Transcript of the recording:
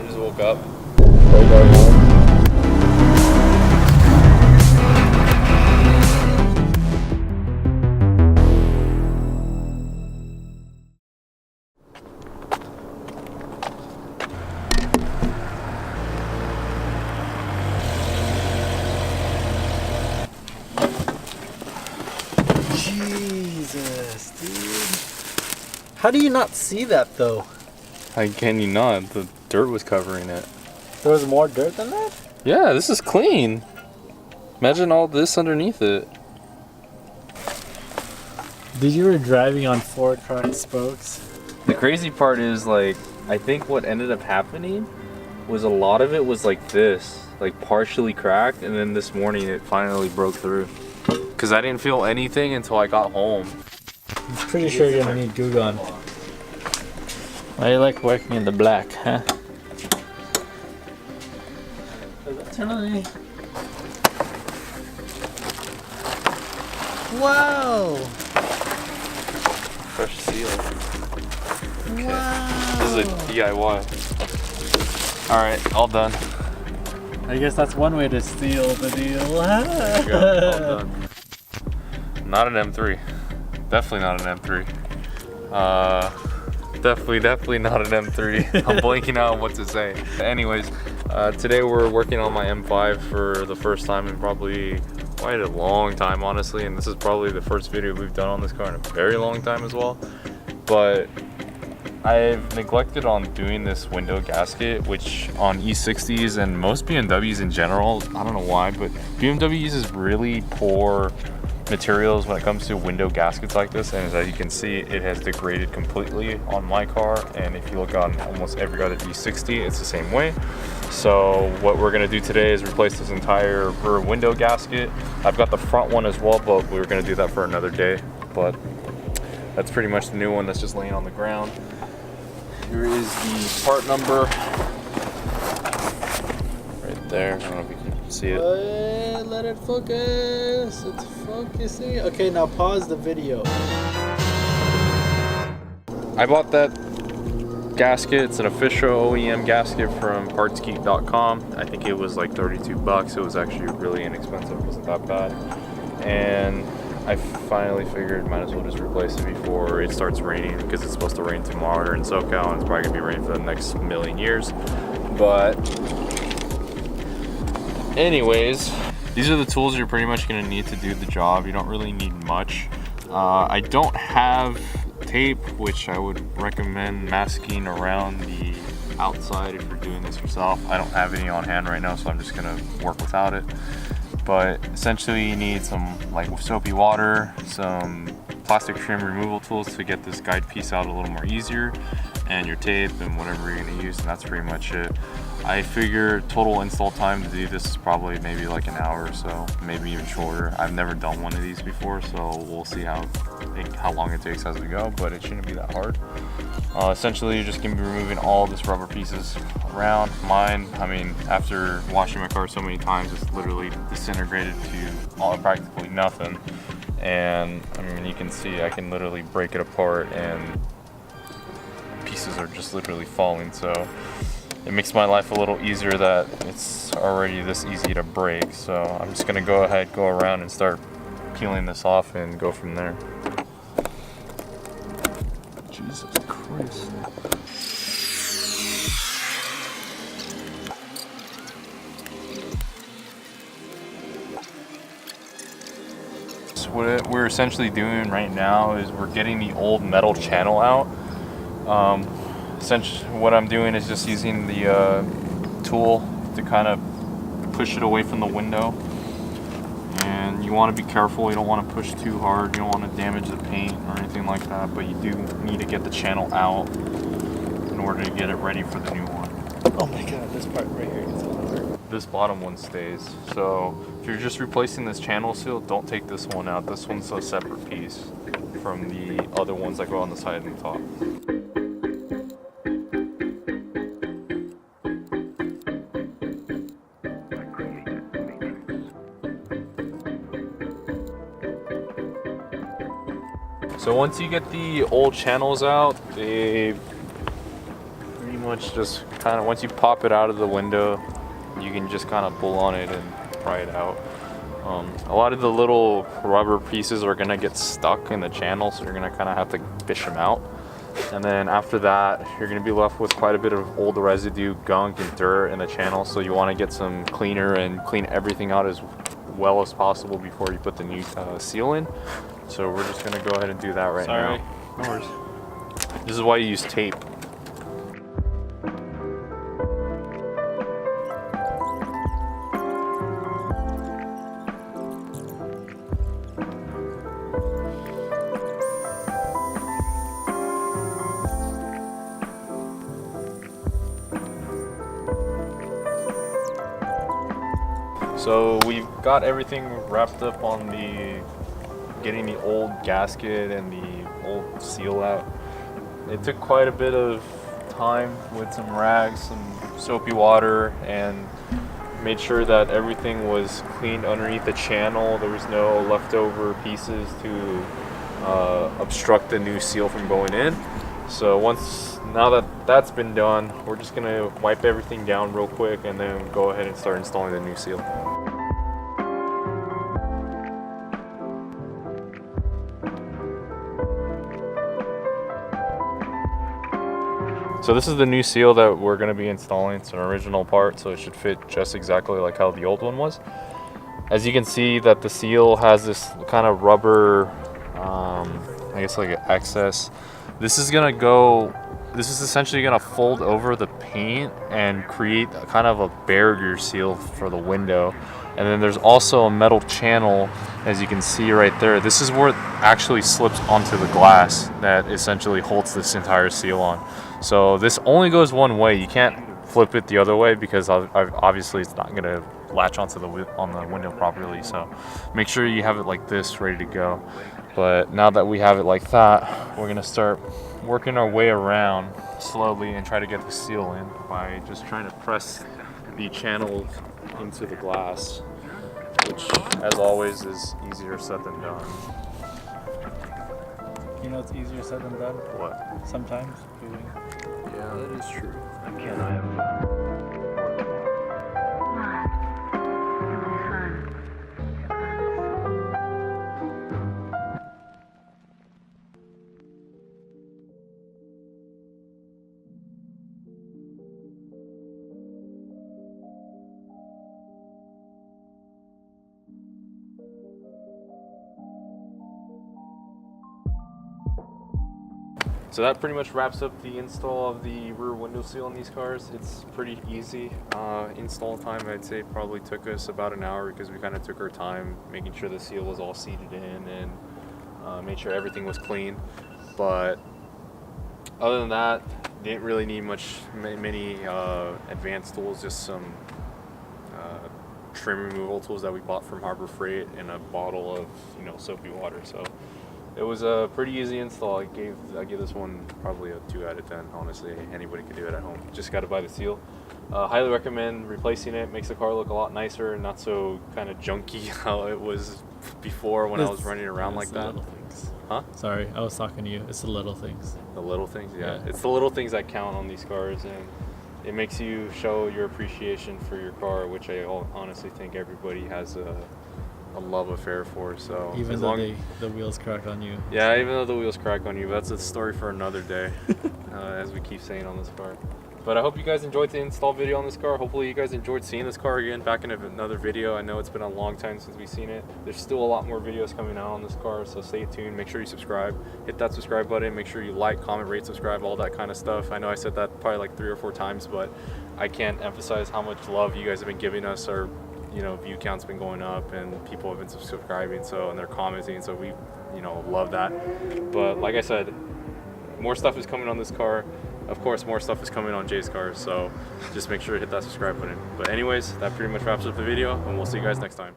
just woke up. Jesus, dude. How do you not see that though? How can you not? The dirt was covering it. There was more dirt than that? Yeah, this is clean. Imagine all this underneath it. Dude, you were driving on 4 truck spokes. The crazy part is, like, I think what ended up happening was a lot of it was like this, like partially cracked, and then this morning it finally broke through. Because I didn't feel anything until I got home. I'm pretty sure you're gonna need glue gun. Why you like working in the black, huh? Turn on me. Wow! Fresh seal. Okay. Wow! This is a DIY. Alright, all done. I guess that's one way to seal the deal. There you go, all done. Not an M3. Definitely not an M3. Definitely not an M3. I'm blanking out on what to say. Anyways, today we're working on my M5 for the first time in probably quite a long time, honestly. And this is probably the first video we've done on this car in a very long time as well. But I've neglected on doing this window gasket, which on E60s and most BMWs in general, I don't know why, but BMW uses really poor materials when it comes to window gaskets like this, and as you can see, it has degraded completely on my car, and if you look on almost every other E60, it's the same way. So what we're going to do today is replace this entire rear window gasket. I've got the front one as well, but we were going to do that for another day, but that's pretty much the new one that's just laying on the ground. Here is the part number right there. I don't know if you can see it. Let it focus. It's focusing. Okay, now pause the video. I bought that gasket. It's an official OEM gasket from partsgeek.com. I think it was like 32 bucks. It was actually really inexpensive. It wasn't that bad. And I finally figured might as well just replace it before it starts raining, because it's supposed to rain tomorrow here in SoCal, and it's probably gonna be raining for the next million years. But anyways, these are the tools you're pretty much going to need to do the job. You don't really need much. I don't have tape, which I would recommend masking around the outside if you're doing this yourself. I don't have any on hand right now, so I'm just going to work without it. But essentially you need some like soapy water, some plastic trim removal tools to get this guide piece out a little more easier, and your tape and whatever you're going to use, and that's pretty much it. I figure total install time to do this is probably maybe like an hour or so, maybe even shorter. I've never done one of these before, so we'll see how long it takes as we go, but it shouldn't be that hard. Essentially, you're just going to be removing all this rubber pieces around. Mine, I mean, after washing my car so many times, it's literally disintegrated to practically nothing. And I mean, you can see I can literally break it apart and pieces are just literally falling, so it makes my life a little easier that it's already this easy to break. So I'm just gonna go around and start peeling this off and go from there. Jesus Christ. So what we're essentially doing right now is we're getting the old metal channel out. Essentially what I'm doing is just using the tool to kind of push it away from the window, and you want to be careful. You don't want to push too hard, you don't want to damage the paint or anything like that, but you do need to get the channel out in order to get it ready for the new one. Oh my god, this part right here is gonna hurt. This bottom one stays, so if you're just replacing this channel seal, don't take this one out. This one's a separate piece from the other ones that go on the side and the top. So once you get the old channels out, they pretty much just kind of, once you pop it out of the window, you can just kind of pull on it and pry it out. A lot of the little rubber pieces are gonna get stuck in the channel, so you're gonna kind of have to fish them out. And then after that, you're gonna be left with quite a bit of old residue, gunk, and dirt in the channel. So you want to get some cleaner and clean everything out as well as possible before you put the new seal in. So we're just gonna go ahead and do that right now. No worries. This is why you use tape. So we've got everything wrapped up on getting the old gasket and the old seal out. It took quite a bit of time with some rags, some soapy water, and made sure that everything was cleaned underneath the channel. There was no leftover pieces to obstruct the new seal from going in. So now that that's been done, we're just gonna wipe everything down real quick and then go ahead and start installing the new seal. So this is the new seal that we're going to be installing. It's an original part, so it should fit just exactly like how the old one was. As you can see that the seal has this kind of rubber, I guess like an excess. This is essentially going to fold over the paint and create a kind of a barrier seal for the window. And then there's also a metal channel, as you can see right there. This is where it actually slips onto the glass that essentially holds this entire seal on. So this only goes one way. You can't flip it the other way because obviously it's not going to latch onto the window properly. So make sure you have it like this, ready to go. But now that we have it like that, we're going to start working our way around slowly and try to get the seal in by just trying to press the channel into the glass, which as always is easier said than done. You know it's easier said than done? What? Sometimes doing. Yeah, that is true. So that pretty much wraps up the install of the rear window seal on these cars. It's pretty easy. Install time, I'd say, probably took us about an hour because we kind of took our time making sure the seal was all seated in and made sure everything was clean. But other than that, didn't really need many advanced tools, just some trim removal tools that we bought from Harbor Freight and a bottle of soapy water. So it was a pretty easy install. I gave this one probably a 2 out of 10. Honestly, anybody could do it at home. Just got to buy the seal. Highly recommend replacing it. Makes the car look a lot nicer and not so kind of junky how it was before when I was running around like that. Little things. Huh? Sorry, I was talking to you. It's the little things. The little things, yeah. It's the little things that count on these cars, and it makes you show your appreciation for your car, which I honestly think everybody has a love affair for. So even though the wheels crack on you. Yeah, even though the wheels crack on you, that's a story for another day, as we keep saying on this car. But I hope you guys enjoyed the install video on this car. Hopefully you guys enjoyed seeing this car again back in another video. I know it's been a long time since we've seen it. There's still a lot more videos coming out on this car, so stay tuned. Make sure you subscribe. Hit that subscribe button. Make sure you like, comment, rate, subscribe, all that kind of stuff. I know I said that probably like 3 or 4 times, but I can't emphasize how much love you guys have been giving us. Our view count's been going up and people have been subscribing, and they're commenting, so we love that. But like I said, more stuff is coming on this car. Of course, more stuff is coming on Jay's cars, so just make sure to hit that subscribe button. But anyways, that pretty much wraps up the video, and we'll see you guys next time.